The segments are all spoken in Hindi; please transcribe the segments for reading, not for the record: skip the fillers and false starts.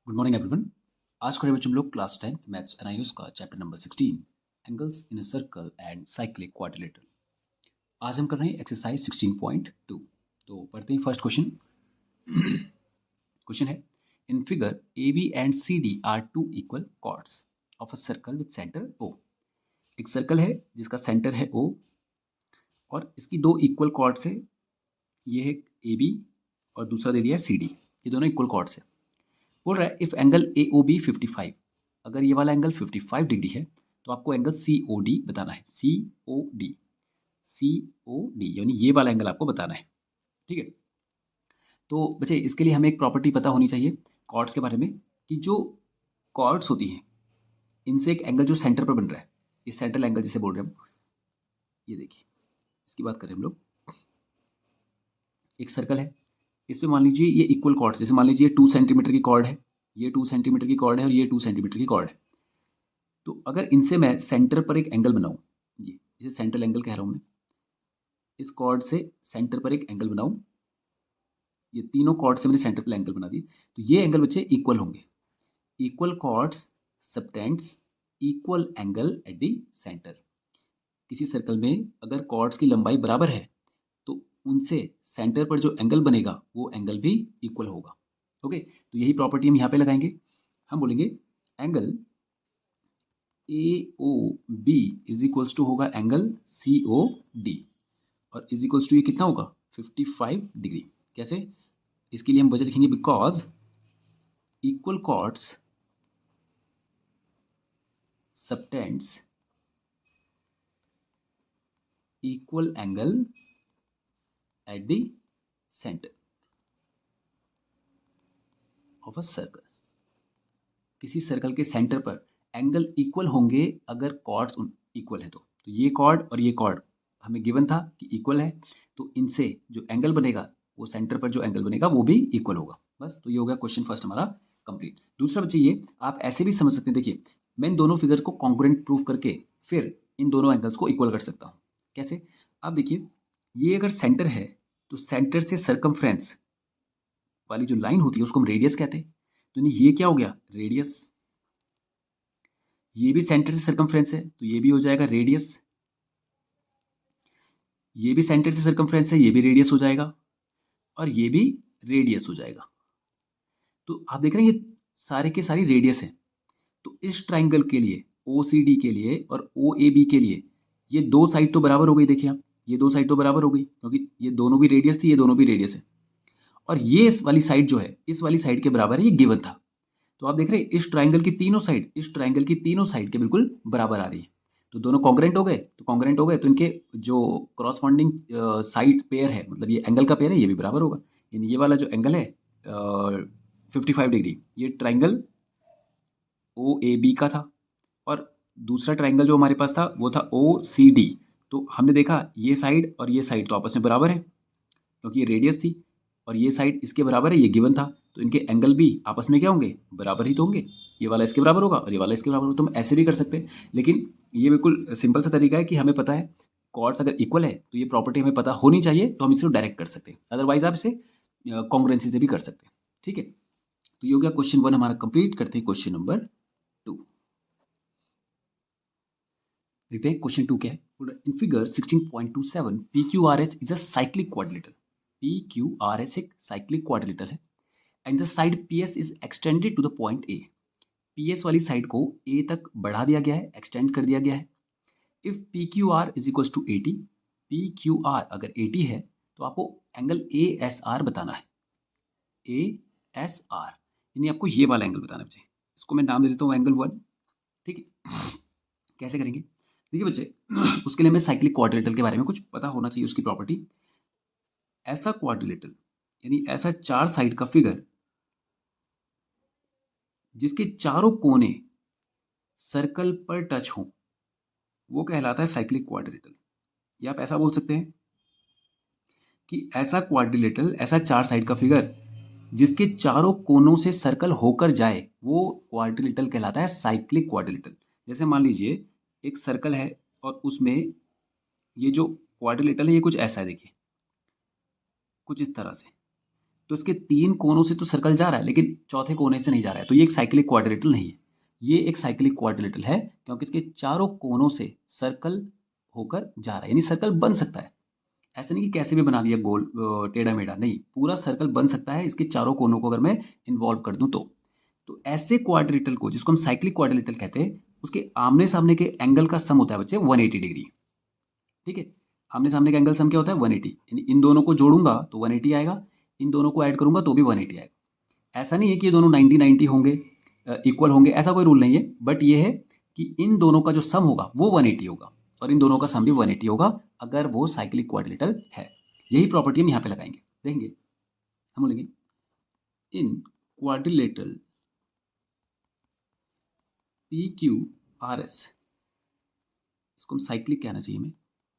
Good morning everyone. आज करेंगे बच्चों हम लोग क्लास 10th मैथ्स एनआईयूएस का chapter number 16 angles in a circle and cyclic quadrilateral. आज हम कर रहे हैं एक्सरसाइज 16.2। तो पढ़ते हैं फर्स्ट क्वेश्चन। क्वेश्चन है, in figure A B and C D are two equal chords of a circle with centre O. एक सर्कल है जिसका सेंटर है ओ और इसकी दो इक्वल कॉर्ड्स है, ये है ए बी और दूसरा दे दिया है सी डी। ये दोनों इक्वल कॉर्ड्स है। बोल रहा है if angle A O B 55, अगर ये वाला एंगल 55 डिग्री है तो आपको एंगल सी ओ डी बताना है। सी ओ डी, सी ओ डी यानी ये वाला एंगल आपको बताना है। ठीक है, तो बच्चे इसके लिए हमें एक प्रॉपर्टी पता होनी चाहिए कॉर्ड्स के बारे में, कि जो कॉर्ड्स होती हैं इनसे एक एंगल जो सेंटर पर बन रहा है, ये सेंट्रल एंगल जिसे बोल रहे हैं हम, ये देखिए इसकी बात करें हम लोग। एक सर्कल है, इस पे मान लीजिए ये इक्वल कॉर्ड्स, जैसे मान लीजिए 2 सेंटीमीटर की कॉर्ड है, ये 2 सेंटीमीटर की कॉर्ड है और ये 2 सेंटीमीटर की कॉर्ड है। तो अगर इनसे मैं सेंटर पर एक एंगल बनाऊं, ये इसे सेंट्रल एंगल कह रहा हूं मैं, इस कॉर्ड से सेंटर पर एक एंगल बनाऊं, ये तीनों कॉर्ड से मैंने सेंटर पर एंगल बना दी, तो ये एंगल बच्चे इक्वल होंगे। Equal chords subtends equal angle at the centre. किसी सर्कल में अगर कॉर्ड्स की लंबाई बराबर है तो उनसे सेंटर पर जो एंगल बनेगा वो एंगल भी इक्वल होगा। ओके, तो यही प्रॉपर्टी हम यहाँ पे लगाएंगे। हम बोलेंगे angle A O B is equals to होगा एंगल सी ओ डी, और इज इक्वल्स टू ये कितना होगा 55 डिग्री। कैसे? इसके लिए हम वजह लिखेंगे because equal chords subtends equal angle at the centre of a circle. किसी सर्कल के सेंटर पर एंगल इक्वल होंगे अगर कॉर्ड्स इक्वल है तो ये कॉर्ड और ये कॉर्ड हमें गिवन था कि इक्वल है, तो इनसे जो एंगल बनेगा वो सेंटर पर जो एंगल बनेगा वो भी इक्वल होगा। बस, तो ये हो गया क्वेश्चन फर्स्ट हमारा कंप्लीट। दूसरा बच्चे ये आप ऐसे भी समझ सकते हैं, देखिए मैं इन दोनों फिगर को कॉन्ग्रुएंट प्रूफ करके फिर इन दोनों एंगल्स को इक्वल कर सकता हूँ। कैसे? आप देखिए, ये अगर सेंटर है तो सेंटर से सरकमफ्रेंस वाली जो लाइन होती है उसको हम रेडियस कहते हैं। तो ये क्या हो गया रेडियस, ये भी सेंटर से सरकमफ्रेंस है तो ये भी हो जाएगा रेडियस, ये भी सेंटर से सरकमफ्रेंस है ये भी रेडियस हो जाएगा, और ये भी रेडियस हो जाएगा। तो आप देख रहे हैं ये सारे के सारी रेडियस है। तो इस ट्राइंगल के लिए OCD के लिए और OAB के लिए ये दो साइड तो बराबर हो गई। देखिए आप, ये दो साइड तो बराबर हो गई क्योंकि ये दोनों भी रेडियस थी, ये दोनों भी रेडियस है, और ये इस वाली साइड जो है इस वाली साइड के बराबर है, ये गिवन था। तो आप देख रहे हैं इस ट्राइंगल की तीनों साइड, इस ट्राइंगल की तीनों साइड के बिल्कुल बराबर आ रही है। तो दोनों कॉन्ग्रुएंट हो गए, तो कॉन्ग्रुएंट हो गए तो इनके जो करस्पॉन्डिंग साइड पेयर है, मतलब ये एंगल का पेयर है, ये भी बराबर होगा। यानी ये वाला जो एंगल है 55 डिग्री, ये ट्राइंगल OAB का था, और दूसरा ट्राइंगल जो हमारे पास था वो था OCD। तो हमने देखा ये साइड और ये साइड तो आपस में बराबर है क्योंकि ये रेडियस थी, और ये साइड इसके बराबर है, ये गिवन था, तो इनके एंगल भी आपस में क्या होंगे बराबर ही तो होंगे। ये वाला इसके बराबर होगा और ये वाला इसके बराबर होगा। तो हम ऐसे भी कर सकते हैं, लेकिन ये बिल्कुल सिंपल सा तरीका है कि हमें पता है कॉर्ड्स अगर इक्वल है तो ये प्रॉपर्टी हमें पता होनी चाहिए, तो हम इसको डायरेक्ट कर सकते हैं। अदरवाइज आप इसे कॉन्ग्रुएंसी से भी कर सकते हैं। ठीक है, तो ये हो गया क्वेश्चन 1 हमारा कंप्लीट। करते हैं क्वेश्चन नंबर 2। देखते हैं क्वेश्चन 2 क्या है। In figure 16.27 PQRS is a cyclic quadrilateral. PQRS एक साइक्लिक क्वाड्रिलेटरल है and the side PS is extended to the point A। PS वाली साइड को A तक बढ़ा दिया गया है, एक्सटेंड कर दिया गया है। If PQR is equal to 80, PQR अगर 80 है तो आपको एंगल ASR बताना है। ASR यानी आपको ये वाला एंगल बताना है। इसको मैं नाम दे देता हूँ एंगल 1। ठीक है, कैसे करेंगे? देखिए बच्चे, उसके लिए हमें साइक्लिक क्वाड्रिलेटरल के बारे में कुछ पता होना चाहिए, उसकी प्रॉपर्टी। ऐसा क्वाड्रिलेटरल यानी ऐसा चार साइड का फिगर जिसके चारों कोने सर्कल पर टच हो, वो कहलाता है साइक्लिक क्वाड्रिलेटरल। या आप ऐसा बोल सकते हैं कि ऐसा क्वाड्रिलेटरल, ऐसा चार साइड का फिगर जिसके चारों कोनों से सर्कल होकर जाए, वो क्वाड्रिलेटरल कहलाता है साइक्लिक क्वाड्रिलेटरल। जैसे मान लीजिए एक सर्कल है और उसमें ये जो क्वाड्रिलेटरल है ये कुछ ऐसा है, देखिए कुछ इस तरह से। तो इसके 3 कोनों से तो सर्कल जा रहा है, लेकिन चौथे कोने से नहीं जा रहा है, तो ये एक साइक्लिक क्वाड्रिलेटरल नहीं है। ये एक साइक्लिक क्वाड्रिलेटरल है क्योंकि इसके चारों कोनों से सर्कल होकर जा रहा है, यानी सर्कल बन सकता है। ऐसा नहीं कि कैसे भी बना दिया गोल टेढ़ा-मेढ़ा, नहीं, पूरा सर्कल बन सकता है इसके चारों कोनों को अगर मैं इन्वॉल्व कर दूँ तो। तो ऐसे क्वाड्रिलेटरल को, जिसको हम साइक्लिक क्वाड्रिलेटरल कहते हैं, उसके आमने-सामने के एंगल का सम होता है बच्चे 180 डिग्री। ठीक है? आमने-सामने का एंगल सम क्या होता है? 180, यानी इन दोनों को जोड़ूँगा तो 180 आएगा, इन दोनों को ऐड करूँगा तो भी 180 आएगा। ऐसा नहीं है कि ये दोनों 90-90 होंगे, इक्वल होंगे, ऐसा कोई रूल नहीं है, बट ये है कि इन दोनों का जो सम होगा वो 180 होगा और इन दोनों का सम भी 180 होगा अगर वो साइक्लिक क्वाड्रिलेटरल है। यही प्रॉपर्टी हम यहाँ पे लगाएंगे, देखेंगे। हम बोलेंगे इन क्वाड्रिलेटरल PQRS, इसको हम साइक्लिक कहना चाहिए हमें,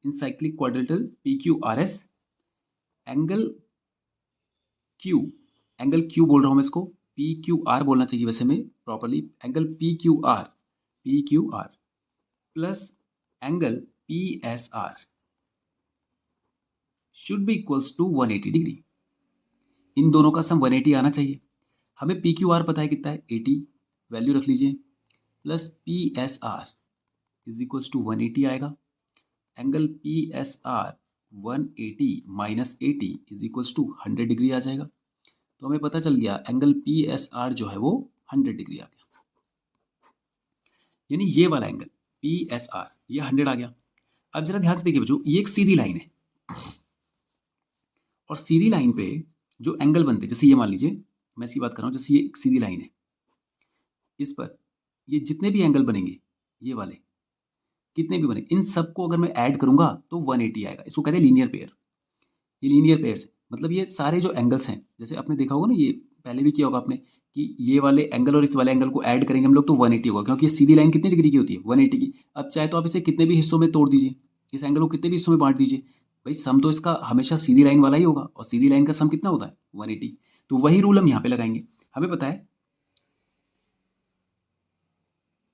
इन cyclic quadrilateral PQRS angle Q, angle Q बोल रहा हूँ मैं इसको, PQR बोलना चाहिए वैसे में properly, angle PQR plus angle PSR should be equals to 180 degree. इन दोनों का सम 180 आना चाहिए। हमें PQR पता है कितना है, 80, वैल्यू रख लीजिए, plus PSR is equals to 180 आएगा। Angle PSR 180 minus 80 is equals to 100 degree आ जाएगा। तो हमें पता चल गया एंगल PSR जो है वो 100 डिग्री आ गया, यानी ये वाला एंगल PSR ये 100 आ गया। अब जरा ध्यान से देखिए बच्चों, ये एक सीधी लाइन है और सीधी लाइन पे जो एंगल बनते हैं, जैसे ये मान लीजिए, मैं इसकी बात कर रहा हूँ, जैसे ये एक सीधी लाइन है, इस पर ये जितने भी एंगल बनेंगे, ये वाले कितने भी बनेंगे, इन सबको अगर मैं ऐड करूंगा तो 180 आएगा। इसको कहते हैं लीनियर पेयर। ये लीनियर पेयर से मतलब ये सारे जो एंगल्स हैं, जैसे आपने देखा होगा ना, ये पहले भी किया होगा आपने कि ये वाले एंगल और इस वाले एंगल को ऐड करेंगे हम लोग तो 180 होगा, क्योंकि सीधी लाइन कितनी डिग्री की होती है, 180 की। अब चाहे तो आप इसे कितने भी हिस्सों में तोड़ दीजिए, इस एंगल को कितने भी हिस्सों में बांट दीजिए, भाई सम तो इसका हमेशा सीधी लाइन वाला ही होगा, और सीधी लाइन का सम कितना होता है, 180। तो वही रूल हम यहाँ पे लगाएंगे। हमें पता है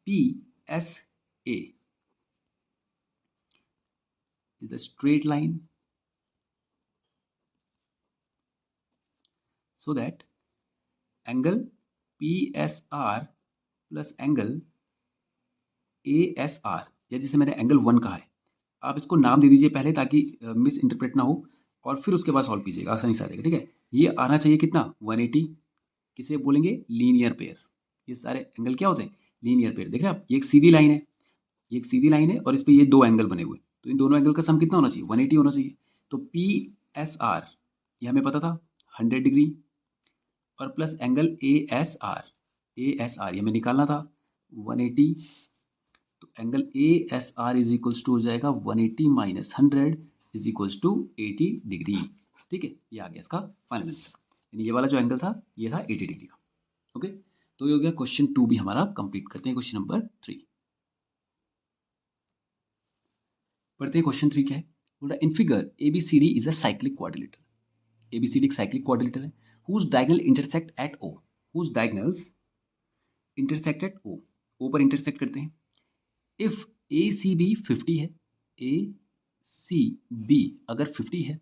PSA is a straight line so that angle PSR plus angle ASR, या जिसे मैंने एंगल 1 कहा है, आप इसको नाम दे दीजिए पहले ताकि मिस इंटरप्रेट ना हो, और फिर उसके बाद सॉल्व कीजिएगा, आसानी से आ जाएगा। ठीक है, ये आना चाहिए कितना, 180। किसे बोलेंगे, लीनियर पेयर। ये सारे एंगल क्या होते हैं, लीनियर पेयर। देख रहे हैं आप, ये एक सीधी लाइन है, ये एक सीधी लाइन है और इस पर ये दो एंगल बने हुए, तो इन दोनों एंगल का सम कितना होना चाहिए, 180 होना चाहिए। तो PSR ये हमें पता था 100 डिग्री, और प्लस एंगल ASR ये हमें निकालना था 180। तो angle ASR is equals to हो जाएगा 180 minus 100 is equals to 80 degree. ठीक है, ये आ गया इसका फाइनल आंसर, यानी ये वाला जो एंगल था ये था 80 डिग्री का। ओके, तो ये हो गया क्वेश्चन 2 भी हमारा कंप्लीट। करते हैं क्वेश्चन नंबर 3। पढ़ते हैं क्वेश्चन 3 क्या है, बोल रहा है in figure ABCD is a cyclic quadrilateral. ABCD एक साइक्लिक क्वाड्रिलेटरल है whose diagonal intersect at O, whose diagonals intersect at O, O पर इंटरसेक्ट करते हैं। इफ ACB 50 है, ACB अगर 50 है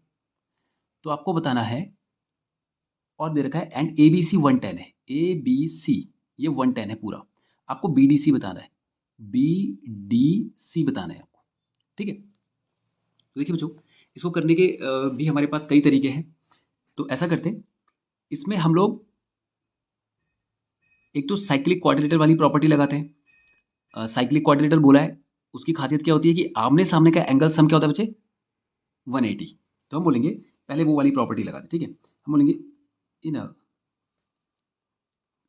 तो आपको बताना है, और दे रखा है एंड ABC 110 है, ABC ये 110 है पूरा, आपको BDC बताना है, BDC बताना है आपको। ठीक है, तो देखिए बच्चों, इसको करने के भी हमारे पास कई तरीके हैं। तो ऐसा करते हैं, इसमें हम लोग एक तो साइक्लिक क्वाड्रिलेटरल वाली प्रॉपर्टी लगाते हैं। साइक्लिक क्वाड्रिलेटरल बोला है, उसकी खासियत क्या होती है कि आमने सामने का एंगल सम क्या होता है बच्चे, 180। तो हम बोलेंगे पहले वो वाली प्रॉपर्टी लगाते हैं। ठीक है, हम बोलेंगे in a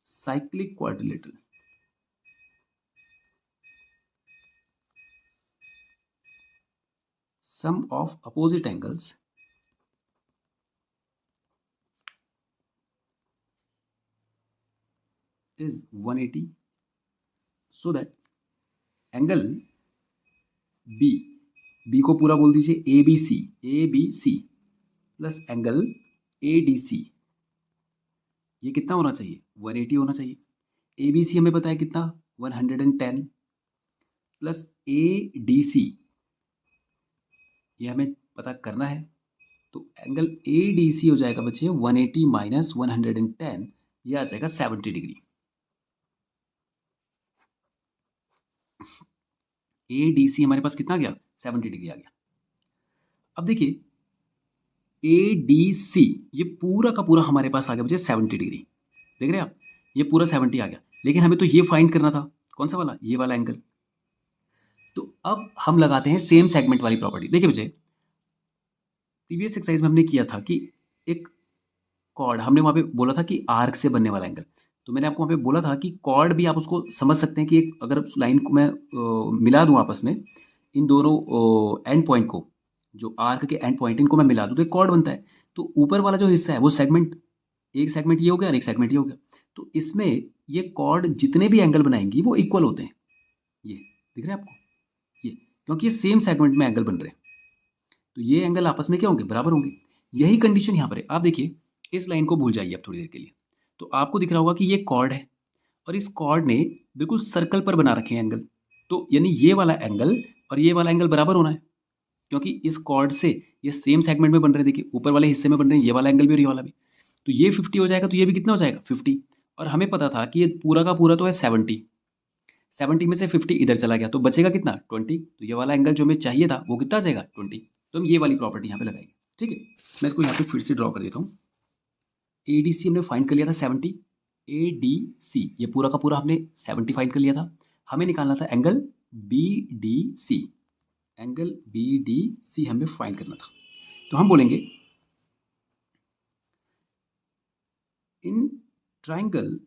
cyclic quadrilateral sum of opposite angles is 180 so that angle B को पूरा बोल दीजिए ABC प्लस एंगल ADC ये कितना होना चाहिए, 180 होना चाहिए। ABC हमें पता है कितना, 110 प्लस ADC ये हमें पता करना है, तो एंगल ए डी सी हो जाएगा बच्चे 180 माइनस 110, ये आ जाएगा 70 डिग्री। ए डी सी हमारे पास कितना गया, 70 डिग्री आ गया। अब देखिए ए डी सी ये पूरा का पूरा हमारे पास आ गया बच्चे 70 डिग्री, देख रहे हैं आप, ये पूरा 70 आ गया। लेकिन हमें तो ये फाइंड करना था, कौन सा वाला, ये वाला एंगल। तो अब हम लगाते हैं सेम सेगमेंट वाली प्रॉपर्टी। देखिए बच्चे प्रीवियस एक्सरसाइज में हमने किया था कि एक कॉर्ड, हमने वहाँ पे बोला था कि आर्क से बनने वाला एंगल, तो मैंने आपको वहाँ पे बोला था कि कॉर्ड भी आप उसको समझ सकते हैं कि एक अगर उस लाइन को मैं मिला दूँ आपस में, इन दोनों एंड पॉइंट को, जो आर्क के एंड पॉइंट इनको मैं मिला दूँ तो एक कॉर्ड बनता है। तो ऊपर वाला जो हिस्सा है वो सेगमेंट, एक सेगमेंट ये हो गया और एक सेगमेंट ये हो गया। तो इसमें ये कॉर्ड जितने भी एंगल बनाएंगी वो इक्वल होते हैं, ये दिख रहे हैं आपको, ये क्योंकि ये सेम सेगमेंट में एंगल बन रहे हैं, तो ये एंगल आपस में क्या होंगे, बराबर होंगे। यही कंडीशन यहाँ पर है। आप देखिए इस लाइन को भूल जाइए अब थोड़ी देर के लिए, तो आपको दिख रहा होगा कि ये कॉर्ड है और इस कॉर्ड ने बिल्कुल सर्कल पर बना रखे हैं एंगल, तो यानी ये वाला एंगल और ये वाला एंगल बराबर होना है, क्योंकि इस कॉर्ड से ये सेम सेगमेंट में बन रहे हैं। देखिए ऊपर वाले हिस्से में बन रहे हैं, ये वाला एंगल भी और ये वाला भी, तो ये 50 हो जाएगा, तो ये भी कितना हो जाएगा 50। और हमें पता था कि ये पूरा का पूरा तो है 70, 70 में से 50 इधर चला गया तो बचेगा कितना 20, तो ये वाला एंगल जो हमें चाहिए था वो कितना आ जाएगा 20। तो हम ये वाली प्रॉपर्टी यहाँ पे लगाएंगे, ठीक है। मैं इसको यहाँ पे फिर से ड्रॉ कर देता हूँ। ए डी सी हमने फाइंड कर लिया था 70, ए डी सी ये पूरा का पूरा हमने 70 फाइंड कर लिया था। हमें निकालना था angle B D C, angle B D C हमें फाइंड करना था। तो हम बोलेंगे in triangle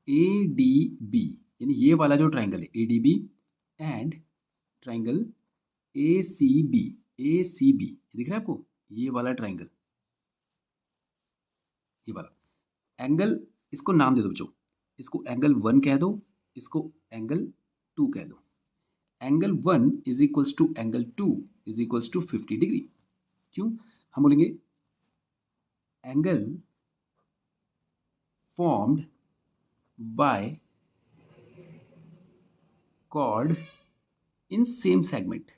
A D B, यानी ये वाला जो ट्राइंगल है A D B and triangle A C B, A C B दिख रहा है आपको, ये वाला ट्राइंगल, ये वाला एंगल, इसको नाम दे दो बच्चों, इसको एंगल 1 कह दो, इसको एंगल 2 कह दो। Angle 1 is equals to angle 2 is equals to 50 degree. क्यों, हम बोलेंगे angle formed by chord in same segment,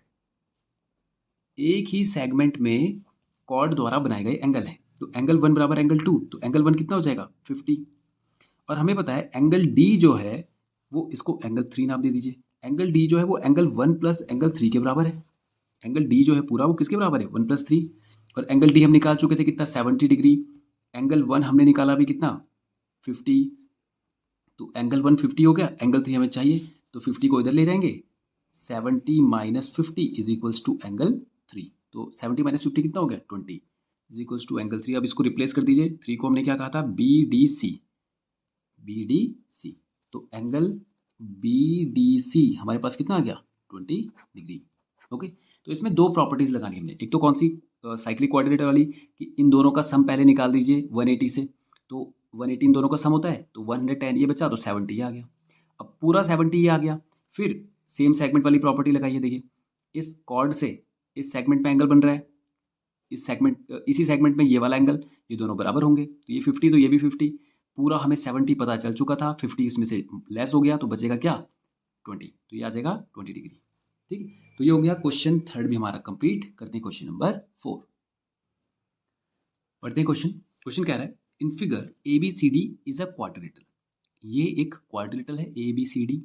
एक ही सेगमेंट में कॉर्ड द्वारा बनाए गए एंगल है। तो एंगल 1 बराबर एंगल 2, तो एंगल 1 कितना हो जाएगा 50। और हमें पता है एंगल डी जो है वो, इसको एंगल 3 नाम दे दीजिए। एंगल डी जो है वो एंगल 1 प्लस एंगल 3 के बराबर है। एंगल डी जो है पूरा वो किसके बराबर है 1 प्लस 3। और एंगल डी हम निकाल चुके थे कितना 70 डिग्री। एंगल 1 हमने निकाला अभी कितना 50, तो एंगल 1 50 हो गया, एंगल 3 हमें चाहिए, तो 50 को इधर ले जाएंगे, 70 minus 50 is equals to angle 3। तो 70 माइनस 50 कितना हो गया 20 इज इक्वल्स टू एंगल 3। अब इसको रिप्लेस कर दीजिए, 3 को हमने क्या कहा था B D C, B D C. तो एंगल बी डी सी हमारे पास कितना आ गया 20 डिग्री। ओके, तो इसमें दो प्रॉपर्टीज लगानी हमने, एक तो कौन सी साइक्लिक कोऑर्डिनेटर वाली कि इन दोनों का सम पहले निकाल दीजिए 180 से, तो 180 इन दोनों का सम होता है, तो 110 ये बचा तो 70 ये आ गया। अब पूरा 70 ये आ गया, फिर सेम सेगमेंट वाली प्रॉपर्टी लगाइए। देखिए इस कॉर्ड से इस सेगमेंट में एंगल बन रहा है, इस सेगमेंट इसी सेगमेंट में ये वाला एंगल, ये दोनों बराबर होंगे, तो ये 50 तो ये भी 50, पूरा हमें 70 पता चल चुका था, 50 इसमें से लेस हो गया तो बचेगा क्या 20, तो ये आ जाएगा 20 डिग्री। ठीक है, तो ये हो गया क्वेश्चन थर्ड भी हमारा कंप्लीट। करते हैं क्वेश्चन नंबर 4, पढ़ते हैं क्वेश्चन। क्वेश्चन कह रहा है in figure A B C D is a quadrilateral, ये एक क्वाड्रिलेटरल है A B C D.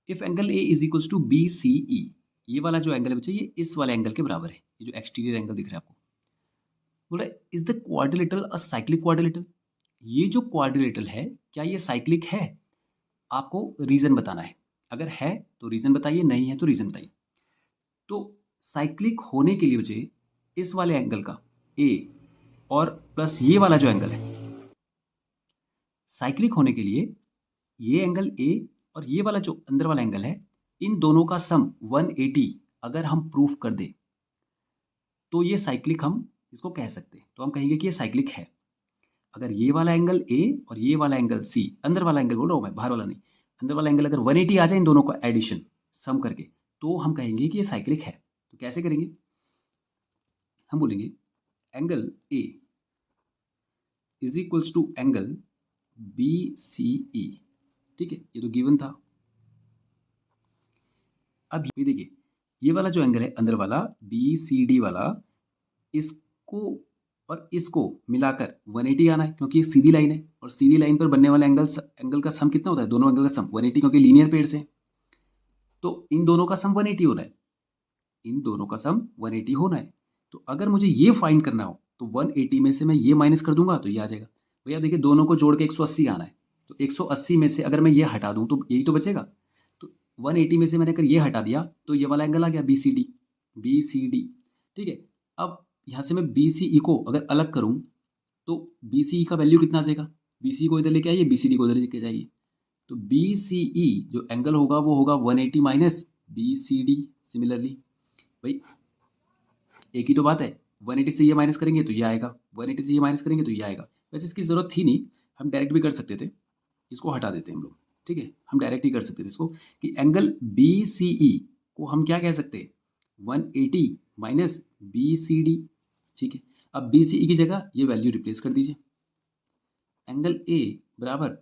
If angle A is equals to B C E, ये वाला जो एंगल है बच्चे ये इस वाले एंगल के बराबर है, ये जो एक्सटीरियर एंगल दिख रहा है आपको। बोल रहा है is the quadrilateral a cyclic quadrilateral, ये जो क्वाड्रिलेटरल है क्या ये साइक्लिक है, आपको रीजन बताना है। अगर है तो रीजन बताइए, नहीं है तो रीजन बताइए। तो साइक्लिक होने के लिए मुझे इस वाले एंगल का ए और प्लस ये वाला जो एंगल है, साइक्लिक होने के लिए ये एंगल ए और ये वाला जो अंदर वाला एंगल है, इन दोनों का सम 180 अगर हम प्रूफ कर दे तो ये साइक्लिक हम इसको कह सकते हैं। तो हम कहेंगे कि ये साइक्लिक है। अगर ये वाला एंगल ए और ये वाला एंगल सी, अंदर वाला एंगल बोल रहा हूँ मैं, बाहर वाला नहीं, अंदर वाला एंगल अगर 180 आ जाए इन दोनों का एडिशन सम करके, तो हम कहेंगे कि ये साइक्लिक है। तो कैसे करेंगे, हम बोलेंगे angle A is equals to angle B C E. ठीक है, ये तो गिवन था। अब ये देखिए ये वाला जो एंगल है अंदर वाला बी सी डी वाला, इस को और इसको मिलाकर 180 आना है, क्योंकि ये सीधी लाइन है और सीधी लाइन पर बनने वाला एंगल का सम कितना होता है, दोनों एंगल का सम 180, क्योंकि लीनियर पेयर से। तो इन दोनों का सम 180 होना है, इन दोनों का सम 180 होना है। तो अगर मुझे ये फाइंड करना हो तो 180 में से मैं ये माइनस कर दूंगा तो ये आ जाएगा। भैया देखिए, दोनों को जोड़ के 180 आना है, तो 180 में से अगर मैं ये हटा दूं तो यही तो बचेगा। तो 180 में से मैंने अगर ये हटा दिया तो ये वाला एंगल आ गया BCD, BCD। ठीक है, अब यहाँ से मैं BCE को अगर अलग करूँ तो BCE का वैल्यू कितना आ जाएगा, BCE को इधर लेके आइए, BCD को इधर लेके जाइए। तो BCE जो एंगल होगा वो होगा 180 माइनस BCD। सिमिलरली भाई एक ही तो बात है, 180 से ये माइनस करेंगे तो ये आएगा, 180 से ये माइनस करेंगे तो ये आएगा। वैसे इसकी ज़रूरत थी नहीं, हम डायरेक्ट भी कर सकते थे, इसको हटा देते हैं हम लोग। ठीक है, हम डायरेक्ट ही कर सकते थे इसको कि एंगल BCE को हम क्या कह सकते हैं, 180 माइनस BCD। ठीक है, अब BCE की जगह ये वैल्यू रिप्लेस कर दीजिए, एंगल A बराबर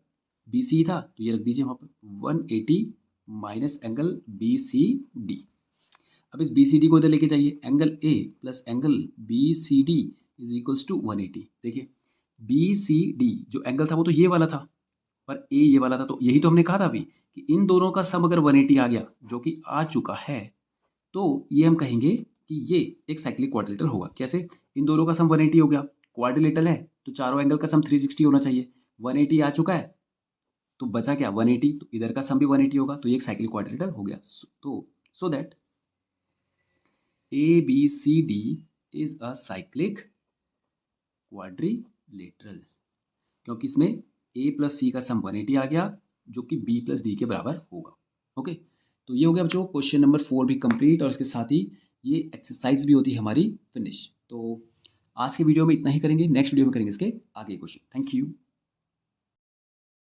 BCE था तो ये रख दीजिए वहाँ पर 180 माइनस एंगल BCD। अब इस BCD को इधर लेके जाइए, angle A plus angle BCD is equals to 180। देखिए BCD जो एंगल था वो तो ये वाला था, पर A ये वाला था, तो यही तो हमने कहा था अभी कि इन दोनों का सम अगर 180 आ गया, जो कि आ चुका है, तो ये हम कहेंगे कि ये एक साइक्लिक क्वाड्रिलेटरल होगा। कैसे, इन दोनों का सम 180 हो गया, क्वाड्रिलेटरल है तो चारों एंगल का सम 360 होना चाहिए, 180 आ चुका है तो बचा क्या 180, तो इधर का सम भी 180 होगा, तो ये एक साइक्लिक क्वाड्रिलेटरल हो गया। तो so that ABCD is a cyclic quadrilateral, क्योंकि इसमें A प्लस C का सम 180 आ गया, जो कि B प्लस D के बराबर होगा। ओके, तो ये हो गया बच्चों क्वेश्चन नंबर 4 भी कंप्लीट, और इसके साथ ही ये एक्सरसाइज भी होती है हमारी फिनिश। तो आज के वीडियो में इतना ही करेंगे, नेक्स्ट वीडियो में करेंगे इसके आगे क्वेश्चन। Thank you.